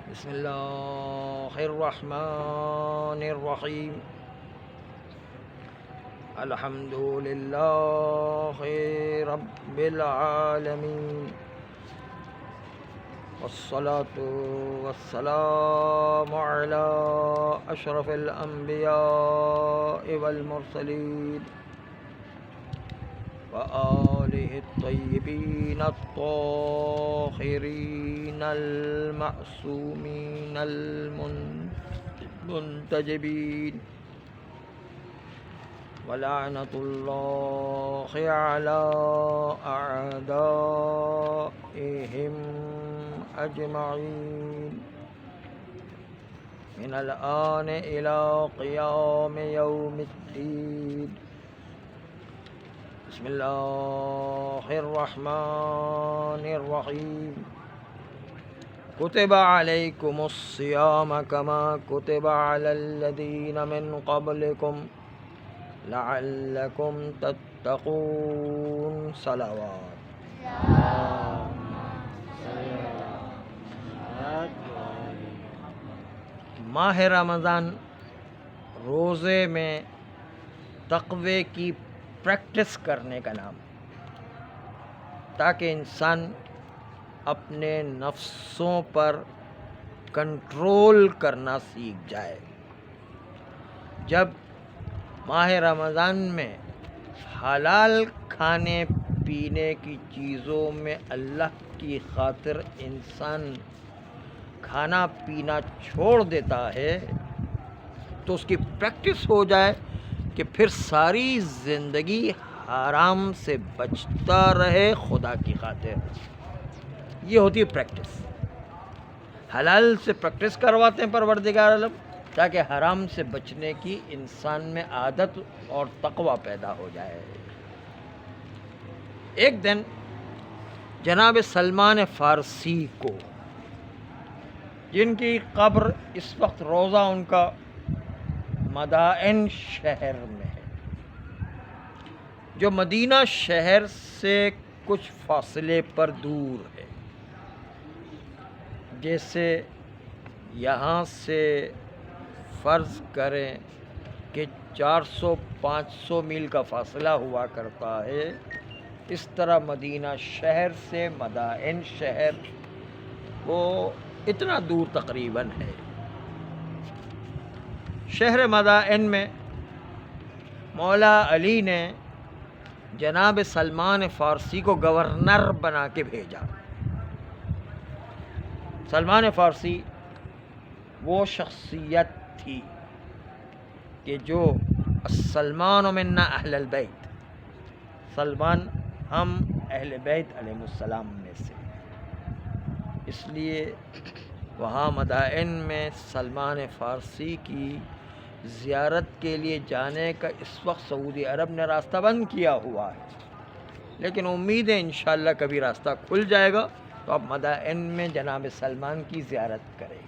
بسم الله الرحمن الرحيم. الحمد لله رب العالمين، والصلاة والسلام على أشرف الأنبياء والمرسلين وآله الطيبين الطاهرين المعصومين المنتجبين، ولعنة الله على أعدائهم أجمعين من الآن إلى قيام يوم الدين. بسم الله الرحمن الرحيم. كتب عليكم الصيام كما كتب على الذين من قبلكم لعلكم تتقون. صلوات. ماہ رمضان روزے میں تقوی کی پریکٹس کرنے کا نام، تاکہ انسان اپنے نفسوں پر کنٹرول کرنا سیکھ جائے. جب ماہ رمضان میں حلال کھانے پینے کی چیزوں میں اللہ کی خاطر انسان کھانا پینا چھوڑ دیتا ہے تو اس کی پریکٹس ہو جائے کہ پھر ساری زندگی حرام سے بچتا رہے خدا کی خاطر. یہ ہوتی ہے پریکٹس. حلال سے پریکٹس کرواتے ہیں پروردگار عالم تاکہ حرام سے بچنے کی انسان میں عادت اور تقوی پیدا ہو جائے. ایک دن جناب سلمان فارسی کو، جن کی قبر اس وقت روضہ ان کا مدائن شہر میں ہے، جو مدینہ شہر سے کچھ فاصلے پر دور ہے. جیسے یہاں سے فرض کریں کہ 400-500 میل کا فاصلہ ہوا کرتا ہے، اس طرح مدینہ شہر سے مدائن شہر وہ اتنا دور تقریباً ہے. شہر مدائن میں مولا علی نے جناب سلمان فارسی کو گورنر بنا کے بھیجا. سلمان فارسی وہ شخصیت تھی کہ جو السلمان منا اہل البیت، سلمان ہم اہل بیت علیہ السلام میں سے. اس لیے وہاں مدائن میں سلمان فارسی کی زیارت کے لیے جانے کا اس وقت سعودی عرب نے راستہ بند کیا ہوا ہے، لیکن امید ہے انشاءاللہ کبھی راستہ کھل جائے گا تو آپ مدائن میں جناب سلمان کی زیارت کریں.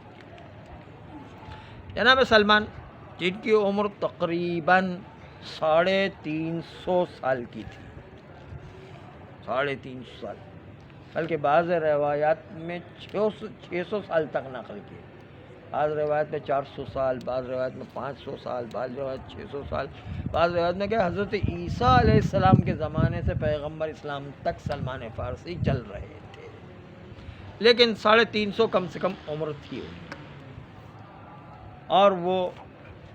جناب سلمان جن کی عمر تقریباً 350 سال کی تھی، 350 سال، بلکہ بعض روایات میں 600 سال تک نقل کی. بعض روایت میں 400 سال، بعض روایت میں 500 سال، بعض روایت 600 سال، بعض روایت میں کہ حضرت عیسیٰ علیہ السلام کے زمانے سے پیغمبر اسلام تک سلمان فارسی چل رہے تھے، لیکن 350 کم سے کم عمر تھی ان کی. اور وہ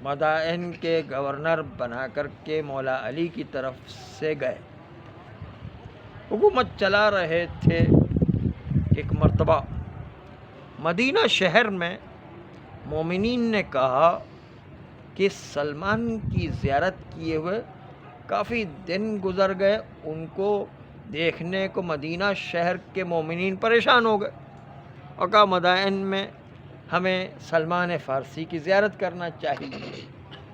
مدائن کے گورنر بنا کر کے مولا علی کی طرف سے گئے، حکومت چلا رہے تھے. ایک مرتبہ مدینہ شہر میں مومنین نے کہا کہ سلمان کی زیارت کیے ہوئے کافی دن گزر گئے، ان کو دیکھنے کو مدینہ شہر کے مومنین پریشان ہو گئے، اور کہا مدائن میں ہمیں سلمان فارسی کی زیارت کرنا چاہیے،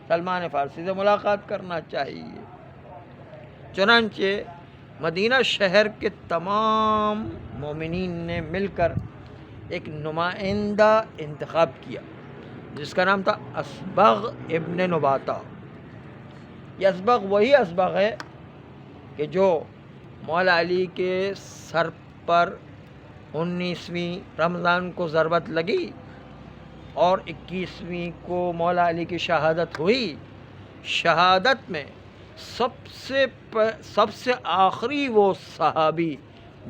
سلمان فارسی سے ملاقات کرنا چاہیے. چنانچہ مدینہ شہر کے تمام مومنین نے مل کر ایک نمائندہ انتخاب کیا جس کا نام تھا اسبغ ابن نباتہ. یہ اسبغ وہی اسبغ ہے کہ جو مولا علی کے سر پر 19ویں رمضان کو ضربت لگی اور 21ویں کو مولا علی کی شہادت ہوئی. شہادت میں سب سے آخری وہ صحابی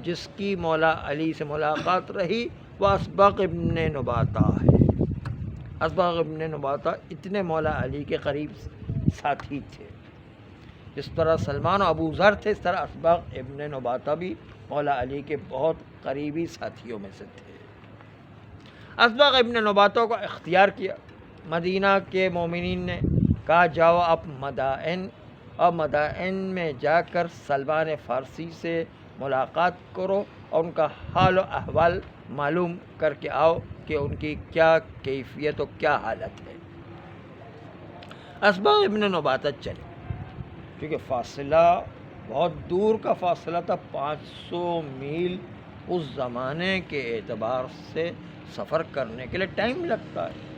جس کی مولا علی سے ملاقات رہی وہ اسبغ ابن نباتہ ہے. اسبغ ابن نباتہ اتنے مولا علی کے قریب ساتھی تھے. جس طرح سلمان و ابو ذر تھے، اس طرح اسبغ ابن نباتہ بھی مولا علی کے بہت قریبی ساتھیوں میں سے تھے. اسبغ ابن نباتہ کو اختیار کیا. مدینہ کے مومنین نے کہا جاؤ آپ مدائن، اور مدائن میں جا کر سلمان فارسی سے ملاقات کرو اور ان کا حال و احوال معلوم کر کے آؤ کہ ان کی کیا کیفیت و کیا حالت ہے. اسبغ ابن نباتہ چلے، کیونکہ فاصلہ بہت دور کا فاصلہ تھا. 500 میل اس زمانے کے اعتبار سے سفر کرنے کے لیے ٹائم لگتا ہے.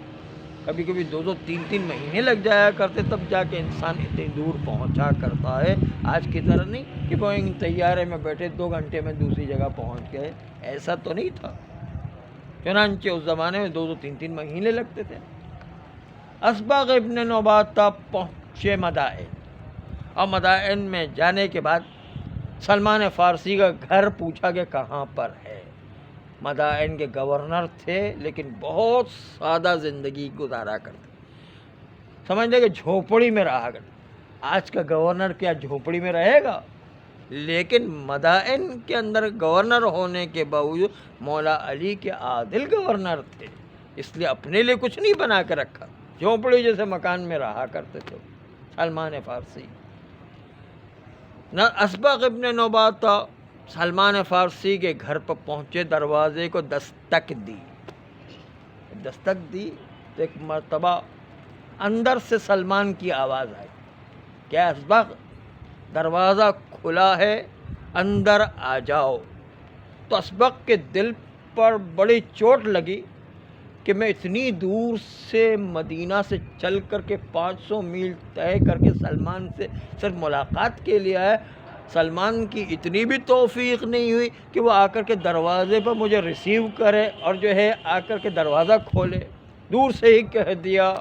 کبھی کبھی 2 3 مہینے لگ جایا کرتے تب جا کے انسان اتنی دور پہنچا کرتا ہے. آج کی طرح نہیں کہ بوئنگ طیارے میں بیٹھے 2 گھنٹے میں دوسری جگہ پہنچ گئے، ایسا تو نہیں تھا. چنانچہ اس زمانے میں 2 3 مہینے لگتے تھے. اسبغ ابن نباتہ پہنچے مدائن، اور مدائن میں جانے کے بعد سلمان فارسی کا گھر پوچھا کہ کہاں پر ہے. مدائن کے گورنر تھے لیکن بہت سادہ زندگی گزارا کرتے، سمجھ لیں کہ جھوپڑی میں رہا کرتے. آج کا گورنر کیا جھوپڑی میں رہے گا؟ لیکن مدائن کے اندر گورنر ہونے کے باوجود مولا علی کے عادل گورنر تھے، اس لیے اپنے لیے کچھ نہیں بنا کے رکھا، جھوپڑی جیسے مکان میں رہا کرتے تھے سلمان فارسی. نہ اسبغ ابن نباتہ سلمان فارسی کے گھر پر پہنچے، دروازے کو دستک دی تو ایک مرتبہ اندر سے سلمان کی آواز آئی کہ اسبغ دروازہ کھلا ہے، اندر آ جاؤ. تو اسبغ کے دل پر بڑی چوٹ لگی کہ میں اتنی دور سے مدینہ سے چل کر کے 500 میل طے کر کے سلمان سے صرف ملاقات کے لیے آیا. سلمان کی اتنی بھی توفیق نہیں ہوئی کہ وہ آ کر کے دروازے پر مجھے ریسیو کرے اور جو ہے آ کر کے دروازہ کھولے. دور سے ہی کہہ دیا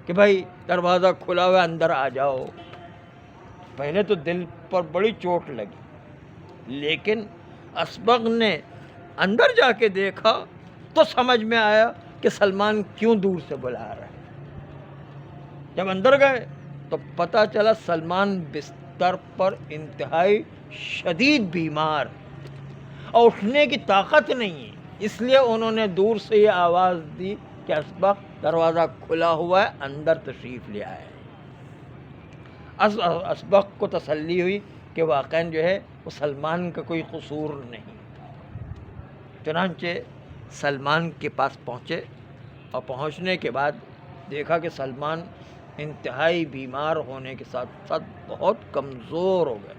کہ بھائی دروازہ کھلا ہوا، اندر آ جاؤ. پہلے تو دل پر بڑی چوٹ لگی، لیکن اسبغ نے اندر جا کے دیکھا تو سمجھ میں آیا کہ سلمان کیوں دور سے بلا رہا ہے. جب اندر گئے تو پتہ چلا سلمان بستر پر انتہائی شدید بیمار اور اٹھنے کی طاقت نہیں ہے. اس لیے انہوں نے دور سے یہ آواز دی کہ اسبغ دروازہ کھلا ہوا ہے، اندر تشریف لے آئے. اسبغ کو تسلی ہوئی کہ واقعاً جو ہے وہ سلمان کا کوئی قصور نہیں. چنانچہ سلمان کے پاس پہنچے اور پہنچنے کے بعد دیکھا کہ سلمان انتہائی بیمار ہونے کے ساتھ ساتھ بہت کمزور ہو گئے،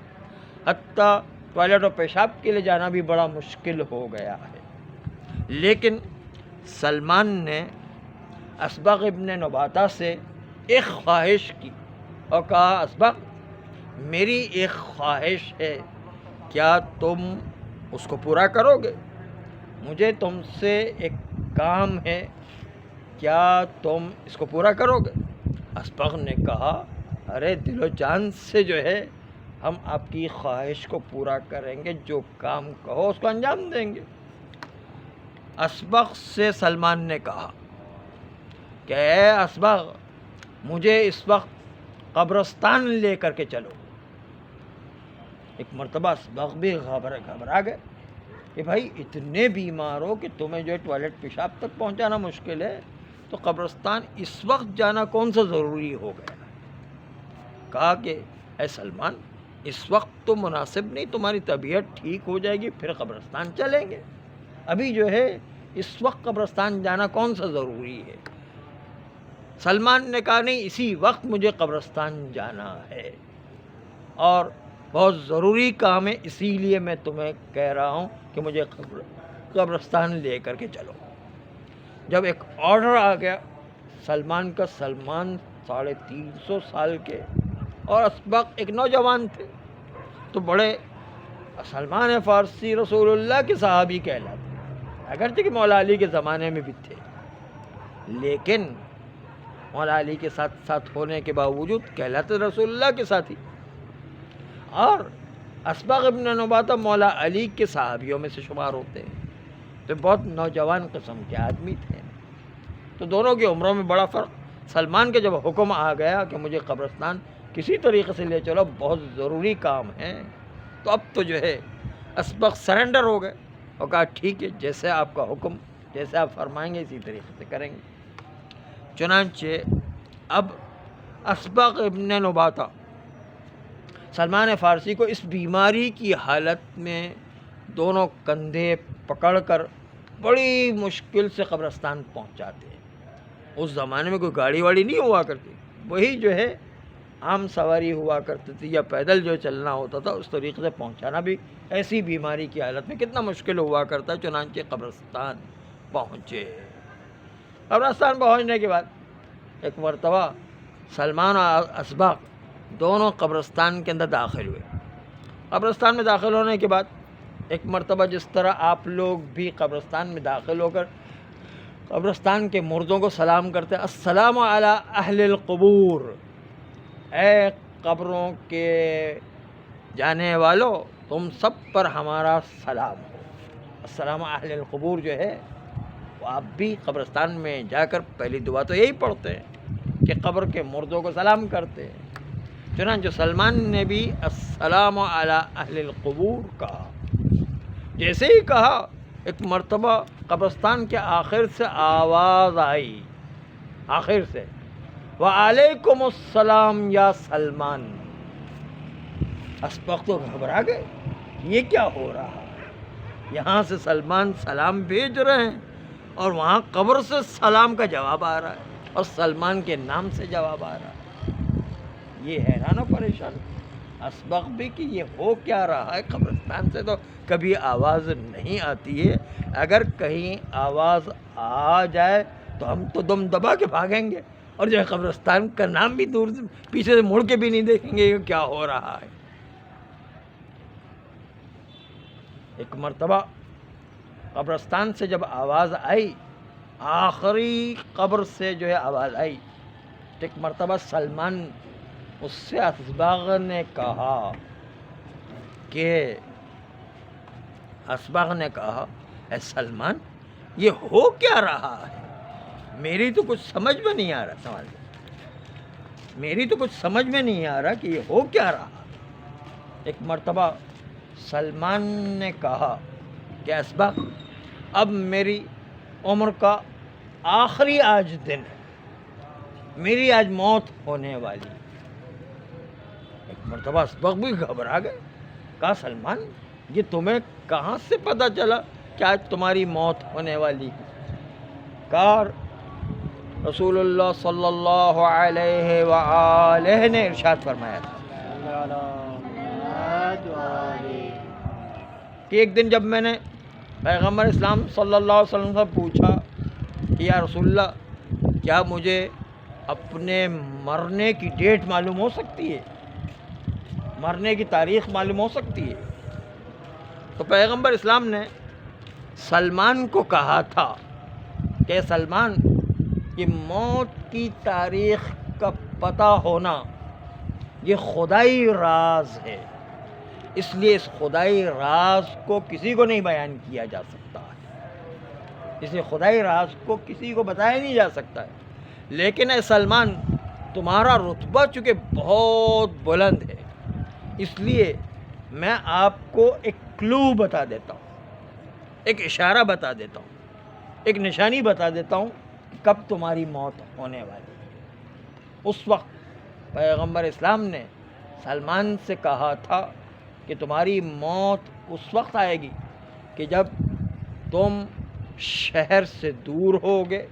حتیٰ ٹوائلٹ اور پیشاب کے لیے جانا بھی بڑا مشکل ہو گیا ہے. لیکن سلمان نے اسبغ ابن نباتہ سے ایک خواہش کی اور کہا اسبغ میری ایک خواہش ہے، کیا تم اس کو پورا کرو گے؟ مجھے تم سے ایک کام ہے، کیا تم اس کو پورا کرو گے؟ اسبغ نے کہا ارے دل و جان سے جو ہے ہم آپ کی خواہش کو پورا کریں گے، جو کام کہو اس کو انجام دیں گے. اسبغ سے سلمان نے کہا کہ اے اسبغ مجھے اس وقت قبرستان لے کر کے چلو. ایک مرتبہ اسبغ بھی گھبرا گئے کہ بھائی اتنے بیمار ہو کہ تمہیں جو ہے ٹوائلٹ پیشاب تک پہنچانا مشکل ہے، تو قبرستان اس وقت جانا کون سا ضروری ہو گیا. کہا کہ اے سلمان اس وقت تو مناسب نہیں، تمہاری طبیعت ٹھیک ہو جائے گی پھر قبرستان چلیں گے، ابھی جو ہے اس وقت قبرستان جانا کون سا ضروری ہے. سلمان نے کہا نہیں، اسی وقت مجھے قبرستان جانا ہے اور بہت ضروری کام ہے، اسی لیے میں تمہیں کہہ رہا ہوں کہ مجھے قبرستان لے کر کے چلو. جب ایک آرڈر آ گیا سلمان کا، سلمان 350 سال کے اور اسبغ ایک نوجوان تھے، تو بڑے سلمان فارسی رسول اللہ کے صحابی کہلاتے، اگرچہ کہ مولا علی کے زمانے میں بھی تھے. لیکن مولا علی کے ساتھ ساتھ ہونے کے باوجود کہلاتے رسول اللہ کے ساتھی. اور اسبغ ابن نباتہ مولا علی کے صحابیوں میں سے شمار ہوتے ہیں. تو بہت نوجوان قسم کے آدمی تھے. تو دونوں کی عمروں میں بڑا فرق. سلمان کے جب حکم آ گیا کہ مجھے قبرستان کسی طریقے سے لے چلو، بہت ضروری کام ہے، تو اب تو جو ہے اسبغ سرنڈر ہو گئے اور کہا ٹھیک ہے، جیسے آپ کا حکم، جیسے آپ فرمائیں گے اسی طریقے سے کریں گے. چنانچہ اب اسبغ ابن نباتہ سلمان فارسی کو اس بیماری کی حالت میں دونوں کندھے پکڑ کر بڑی مشکل سے قبرستان پہنچاتے ہیں. اس زمانے میں کوئی گاڑی واڑی نہیں ہوا کرتی، وہی جو ہے عام سواری ہوا کرتی تھی یا پیدل جو چلنا ہوتا تھا، اس طریقے سے پہنچانا بھی ایسی بیماری کی حالت میں کتنا مشکل ہوا کرتا ہے. چنانچہ قبرستان پہنچے. قبرستان پہنچنے کے بعد ایک مرتبہ سلمان اور اسبغ دونوں قبرستان کے اندر داخل ہوئے. قبرستان میں داخل ہونے کے بعد ایک مرتبہ جس طرح آپ لوگ بھی قبرستان میں داخل ہو کر قبرستان کے مردوں کو سلام کرتے ہیں، السلام علی اہل القبور، اے قبروں کے جانے والو تم سب پر ہمارا سلام ہو. السلام اہل القبور جو ہے وہ آپ بھی قبرستان میں جا کر پہلی دعا تو یہی پڑھتے ہیں کہ قبر کے مردوں کو سلام کرتے ہیں. چنانچہ سلمان نے بھی السلام علی اہل القبور کہا. جیسے ہی کہا ایک مرتبہ قبرستان کے آخر سے آواز آئی، آخر سے، وعلیکم السلام یا سلمان. اسبغ تو گھبرا گئے، یہ کیا ہو رہا ہے؟ یہاں سے سلمان سلام بھیج رہے ہیں اور وہاں قبر سے سلام کا جواب آ رہا ہے اور سلمان کے نام سے جواب آ رہا ہے. یہ حیران و پریشان اسبغ بھی کہ یہ ہو کیا رہا ہے. قبرستان سے تو کبھی آواز نہیں آتی ہے، اگر کہیں آواز آ جائے تو ہم تو دم دبا کے بھاگیں گے اور جو ہے قبرستان کا نام بھی دور سے پیچھے سے مڑ کے بھی نہیں دیکھیں گے کہ کیا ہو رہا ہے. ایک مرتبہ قبرستان سے جب آواز آئی، آخری قبر سے جو ہے آواز آئی، تو ایک مرتبہ سلمان اس سے اسبغ نے کہا اے سلمان یہ ہو کیا رہا ہے؟ میری تو کچھ سمجھ میں نہیں آ رہا، کہ یہ ہو کیا رہا. ایک مرتبہ سلمان نے کہا کہ اسبغ اب میری عمر کا آخری آج دن ہے، میری آج موت ہونے والی. ایک مرتبہ اسبغ بھی گھبرا گئے. کہا سلمان یہ تمہیں کہاں سے پتہ چلا کہ آج تمہاری موت ہونے والی ہے؟ کہا رسول اللہ صلی اللہ علیہ وآلہ نے ارشاد فرمایا تھا کہ ایک دن جب میں نے پیغمبر اسلام صلی اللہ علیہ وسلم سے پوچھا کہ یا رسول اللہ کیا مجھے اپنے مرنے کی ڈیٹ معلوم ہو سکتی ہے، مرنے کی تاریخ معلوم ہو سکتی ہے؟ تو پیغمبر اسلام نے سلمان کو کہا تھا کہ سلمان یہ موت کی تاریخ کا پتہ ہونا یہ خدائی راز ہے، اس لیے اس خدائی راز کو کسی کو نہیں بیان کیا جا سکتا ہے، اس لیے خدائی راز کو کسی کو بتایا نہیں جا سکتا ہے. لیکن اے سلمان تمہارا رتبہ چونکہ بہت بلند ہے، اس لیے میں آپ کو ایک کلو بتا دیتا ہوں، ایک اشارہ بتا دیتا ہوں، ایک نشانی بتا دیتا ہوں کہ کب تمہاری موت ہونے والی ہے. اس وقت پیغمبر اسلام نے سلمان سے کہا تھا کہ تمہاری موت اس وقت آئے گی کہ جب تم شہر سے دور ہوگے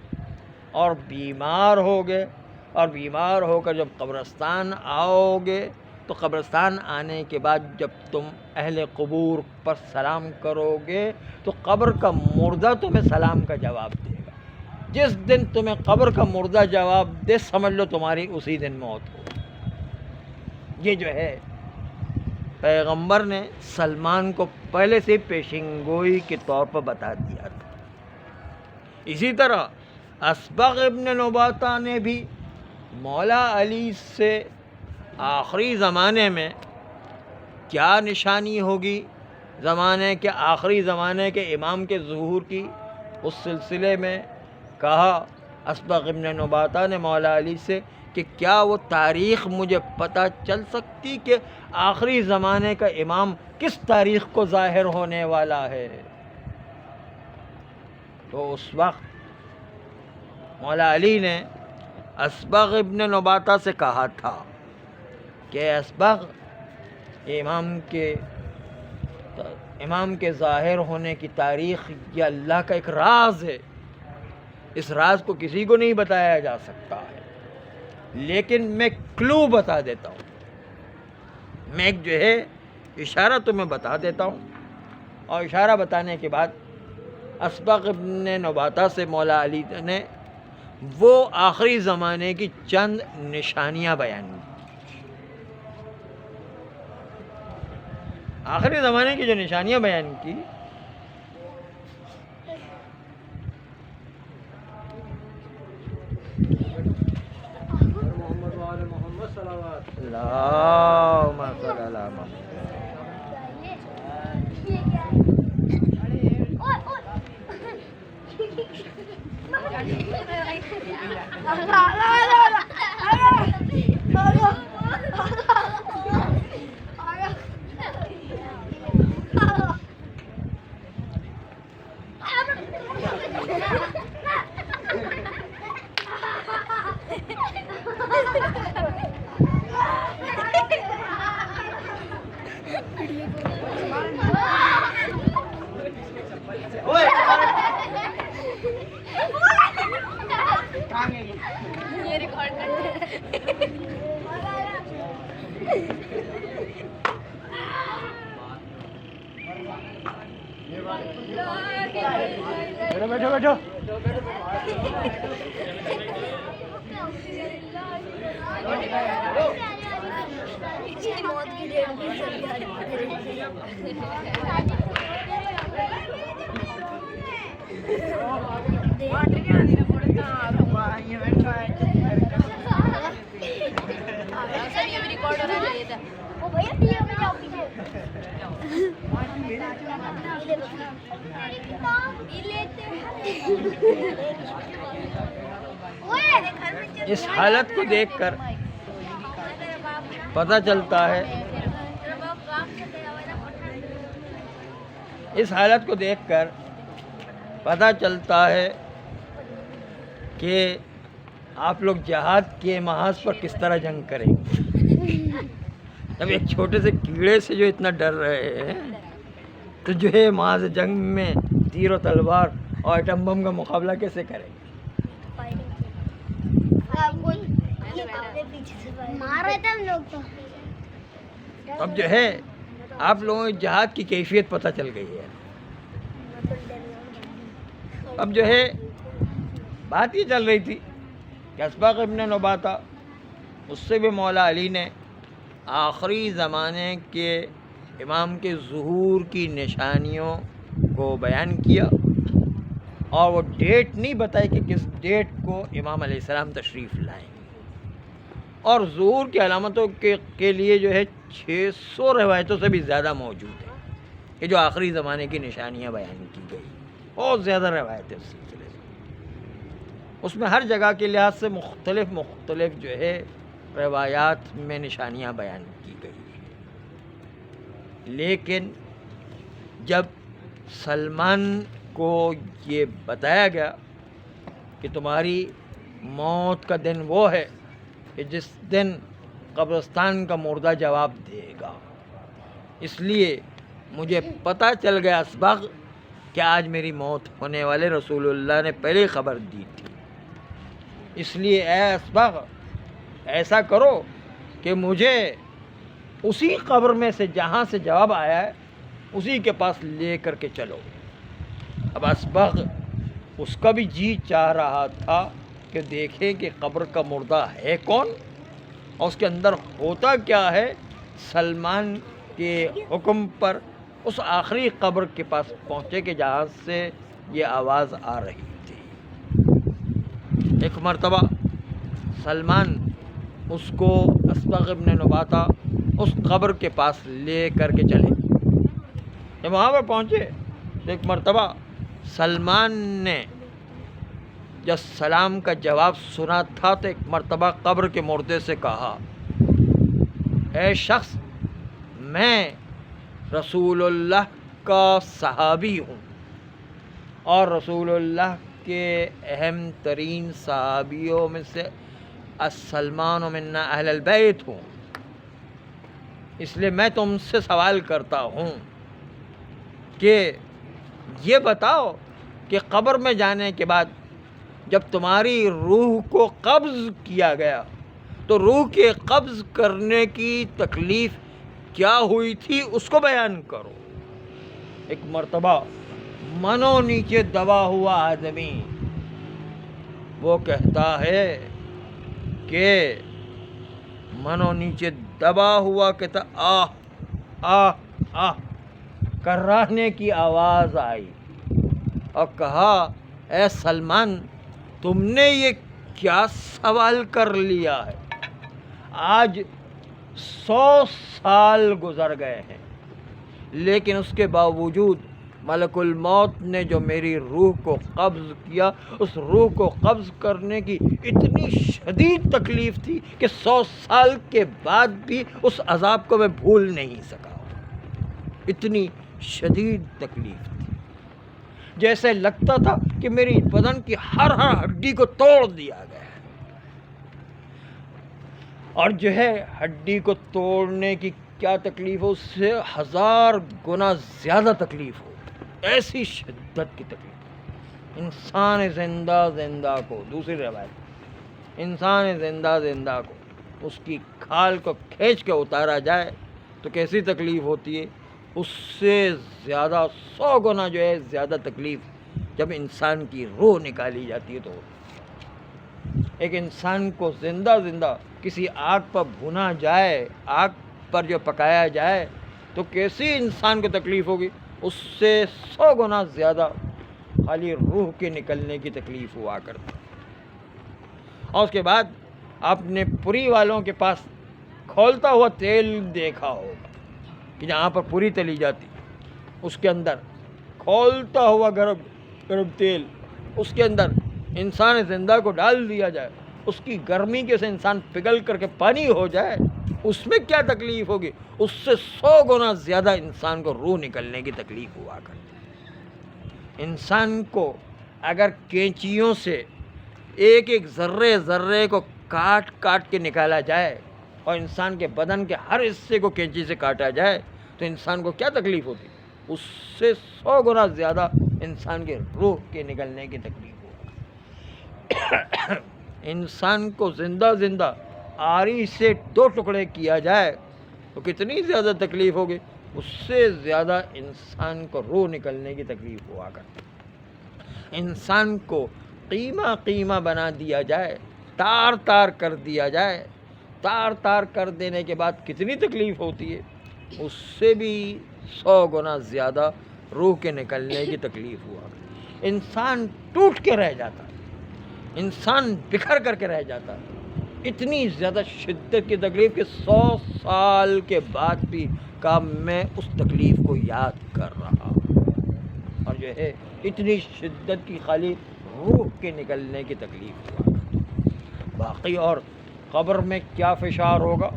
اور بیمار ہوگے، اور بیمار ہو کر جب قبرستان آؤ گے تو قبرستان آنے کے بعد جب تم اہل قبور پر سلام کرو گے تو قبر کا مردہ تمہیں سلام کا جواب دے گا. جس دن تمہیں قبر کا مردہ جواب دے سمجھ لو تمہاری اسی دن موت ہو. یہ جو ہے پیغمبر نے سلمان کو پہلے سے پیشن گوئی کے طور پر بتا دیا تھا. اسی طرح اسبغ ابن نباتہ نے بھی مولا علی سے آخری زمانے میں کیا نشانی ہوگی زمانے کے آخری زمانے کے امام کے ظہور کی، اس سلسلے میں کہا اسبغ ابن نباتہ نے مولا علی سے کہ کیا وہ تاریخ مجھے پتہ چل سکتی کہ آخری زمانے کا امام کس تاریخ کو ظاہر ہونے والا ہے؟ تو اس وقت مولا علی نے اسبغ ابن نباتہ سے کہا تھا کہ اسبغ، امام کے ظاہر ہونے کی تاریخ یہ اللہ کا ایک راز ہے، اس راز کو کسی کو نہیں بتایا جا سکتا ہے، لیکن میں کلو بتا دیتا ہوں، میں ایک جو ہے اشارہ تمہیں بتا دیتا ہوں، اور اشارہ بتانے کے بعد اسبغ ابن نباتہ سے مولا علی نے وہ آخری زمانے کی چند نشانیاں بیان کی۔ آخری زمانے کی جو نشانیاں بیان کی، اللہم صل علی محمد۔ یہ ریکارڈ کرتے بیٹھو بیٹھو۔ موت کی ڈیٹ بھی ریکارڈ ہونا چاہیے تھا۔ اس حالت کو دیکھ کر پتہ چلتا ہے، اس حالت کو دیکھ کر پتہ چلتا ہے کہ آپ لوگ جہاد کے محاذ پر کس طرح جنگ کریں گے۔ جب ایک چھوٹے سے کیڑے سے جو اتنا ڈر رہے ہیں تو جو ہے محاذ جنگ میں تیر و تلوار اور ایٹم بم کا مقابلہ کیسے کریں گے؟ اب جو ہے آپ لوگوں کو جہاد کی کیفیت پتہ چل گئی ہے۔ اب جو ہے بات یہ چل رہی تھی کہ اسبغ ابن نباتہ، اس سے بھی مولا علی نے آخری زمانے کے امام کے ظہور کی نشانیوں کو بیان کیا، اور وہ ڈیٹ نہیں بتائی کہ کس ڈیٹ کو امام علیہ السلام تشریف لائیں گے، اور ظہور کی علامتوں کے لیے جو ہے 600 روایتوں سے بھی زیادہ موجود ہیں کہ جو آخری زمانے کی نشانیاں بیان کی گئی، بہت زیادہ روایتیں اس سلسلے سے، اس میں ہر جگہ کے لحاظ سے مختلف جو ہے روایات میں نشانیاں بیان کی گئی۔ لیکن جب سلمان کو یہ بتایا گیا کہ تمہاری موت کا دن وہ ہے کہ جس دن قبرستان کا مردہ جواب دے گا، اس لیے مجھے پتہ چل گیا اسبغ کہ آج میری موت ہونے والے، رسول اللہ نے پہلے خبر دی تھی، اس لیے اے اسبغ ایسا کرو کہ مجھے اسی قبر میں سے جہاں سے جواب آیا ہے اسی کے پاس لے کر کے چلو۔ اب اسبغ اس کا بھی جی چاہ رہا تھا کہ دیکھیں کہ قبر کا مردہ ہے کون اور اس کے اندر ہوتا کیا ہے۔ سلمان کے حکم پر اس آخری قبر کے پاس پہنچے کہ جہاں سے یہ آواز آ رہی تھی۔ ایک مرتبہ سلمان اس کو اسبغ ابن نباتہ اس قبر کے پاس لے کر کے چلے. جب وہاں پر پہنچے تو ایک مرتبہ سلمان نے جب سلام کا جواب سنا تھا تو ایک مرتبہ قبر کے مردے سے کہا، اے شخص، میں رسول اللہ کا صحابی ہوں اور رسول اللہ کے اہم ترین صحابیوں میں سے السلمان منا اہل البیت ہوں. اس لیے میں تم سے سوال کرتا ہوں کہ یہ بتاؤ کہ قبر میں جانے کے بعد جب تمہاری روح کو قبض کیا گیا تو روح کے قبض کرنے کی تکلیف کیا ہوئی تھی، اس کو بیان کرو. ایک مرتبہ منو نیچے دبا ہوا آدمی وہ کہتا ہے کہ منو نیچے دبا ہوا کہتا آہ آہ آہ، کراہنے کی آواز آئی اور کہا، اے سلمان، تم نے یہ کیا سوال کر لیا ہے؟ آج 100 سال گزر گئے ہیں لیکن اس کے باوجود ملک الموت نے جو میری روح کو قبض کیا، اس روح کو قبض کرنے کی اتنی شدید تکلیف تھی کہ 100 سال کے بعد بھی اس عذاب کو میں بھول نہیں سکا. اتنی شدید تکلیف تھی، جیسے لگتا تھا کہ میری بدن کی ہر ہڈی کو توڑ دیا گیا ہے. اور جو ہے ہڈی کو توڑنے کی کیا تکلیف ہو، اس سے 1000 گنا زیادہ تکلیف ہو. ایسی شدت کی تکلیف. انسان زندہ کو، دوسری روایت، انسان زندہ کو اس کی کھال کو کھینچ کے اتارا جائے تو کیسی تکلیف ہوتی ہے. اس سے زیادہ 100 گنا جو ہے زیادہ تکلیف جب انسان کی روح نکالی جاتی ہے. تو ایک انسان کو زندہ کسی آگ پر بھونا جائے، آگ پر جو پکایا جائے تو کیسی انسان کو تکلیف ہوگی. اس سے 100 گنا زیادہ خالی روح کے نکلنے کی تکلیف ہوا کرتی. اور اس کے بعد آپ نے پوری والوں کے پاس کھولتا ہوا تیل دیکھا ہوگا کہ جہاں پر پوری تلی جاتی، اس کے اندر کھولتا ہوا گرم تیل، اس کے اندر انسان زندہ کو ڈال دیا جائے، اس کی گرمی کے سے انسان پگھل کر کے پانی ہو جائے، اس میں کیا تکلیف ہوگی. اس سے 100 گنا زیادہ انسان کو روح نکلنے کی تکلیف ہوا کرتی. انسان کو اگر کینچیوں سے ایک ذرے کو کاٹ کے نکالا جائے اور انسان کے بدن کے ہر حصے کو کینچی سے کاٹا جائے تو انسان کو کیا تکلیف ہوتی. اس سے 100 گنا زیادہ انسان کے روح کے نکلنے کی تکلیف ہوگی. انسان کو زندہ آری سے 2 ٹکڑے کیا جائے تو کتنی زیادہ تکلیف ہوگی. اس سے زیادہ انسان کو روح نکلنے کی تکلیف ہوا کرتی. انسان کو قیمہ بنا دیا جائے، تار کر دیا جائے، تار کر دینے کے بعد کتنی تکلیف ہوتی ہے. اس سے بھی 100 گنا زیادہ روح کے نکلنے کی تکلیف ہوا کرتی. انسان ٹوٹ کے رہ جاتا، انسان بکھر کر کے رہ جاتا. اتنی زیادہ شدت کی تکلیف کہ 100 سال کے بعد بھی میں اس تکلیف کو یاد کر رہا ہوں. اور جو ہے اتنی شدت کی خالی روح کے نکلنے کی تکلیف ہوا. باقی اور قبر میں کیا فشار ہوگا،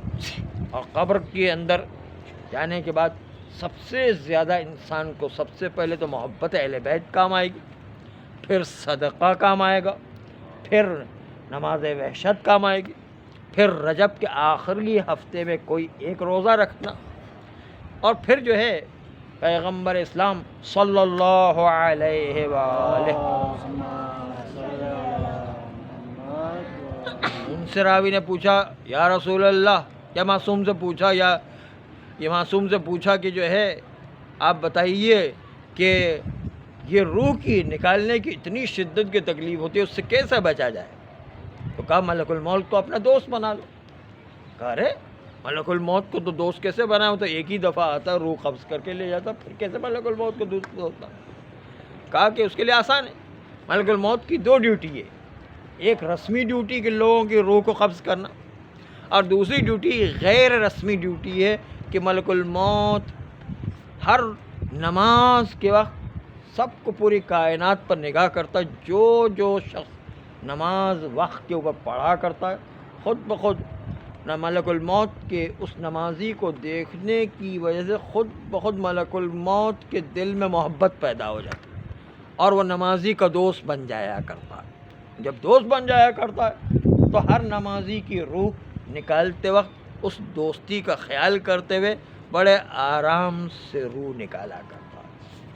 اور قبر کے اندر جانے کے بعد سب سے زیادہ انسان کو سب سے پہلے تو محبت اہل بیت کام آئے گی، پھر صدقہ کام آئے گا، پھر نماز وحشت کام آئے گی، پھر رجب کے آخری ہفتے میں کوئی ایک روزہ رکھنا، اور پھر جو ہے پیغمبر اسلام صلی اللہ علیہ وآلہ ان سے راوی نے پوچھا، یا رسول اللہ، یا معصوم سے پوچھا، یہ معصوم سے پوچھا کہ جو ہے آپ بتائیے کہ یہ روح کی نکالنے کی اتنی شدت کی تکلیف ہوتی ہے، اس سے کیسے بچا جائے؟ تو کہا ملک الموت کو اپنا دوست بنا لو. کہا رے ملک الموت کو تو دوست کیسے بناؤ، تو ایک ہی دفعہ آتا، روح قبض کر کے لے جاتا، پھر کیسے ملک الموت کو دوست ہوتا؟ کہا کہ اس کے لیے آسان ہے. ملک الموت کی 2 ڈیوٹی ہے. ایک رسمی ڈیوٹی کہ لوگوں کی روح کو قبض کرنا، اور دوسری ڈیوٹی غیر رسمی ڈیوٹی ہے کہ ملک الموت ہر نماز کے وقت سب کو پوری کائنات پر نگاہ کرتا ہے. جو شخص نماز وقت کے اوپر پڑھا کرتا ہے، خود بخود نہ ملک الموت کے اس نمازی کو دیکھنے کی وجہ سے خود بخود ملک الموت کے دل میں محبت پیدا ہو جاتی ہے اور وہ نمازی کا دوست بن جایا کرتا ہے. جب دوست بن جایا کرتا ہے تو ہر نمازی کی روح نکالتے وقت اس دوستی کا خیال کرتے ہوئے بڑے آرام سے روح نکالا کرتا ہے.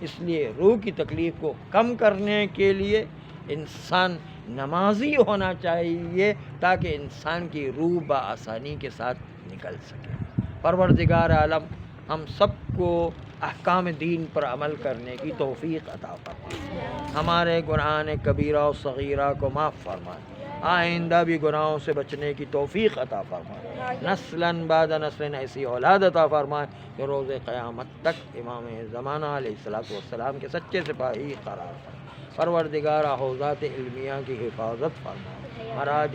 اس لیے روح کی تکلیف کو کم کرنے کے لیے انسان نمازی ہونا چاہیے تاکہ انسان کی روح بآسانی کے ساتھ نکل سکے. پروردگار عالم ہم سب کو احکام دین پر عمل کرنے کی توفیق عطا فرمائے. ہمارے گناہان کبیرہ و صغیرہ کو معاف فرمائے. آئندہ بھی گناہوں سے بچنے کی توفیق عطا فرمائے. نسلاً بعد نسل ایسی اولاد عطا فرمائے جو روز قیامت تک امام زمانہ علیہ السلام کے سچے سپاہی قرار پائے. پروردگار حوزات علمیہ کی حفاظت فرمائے. مراج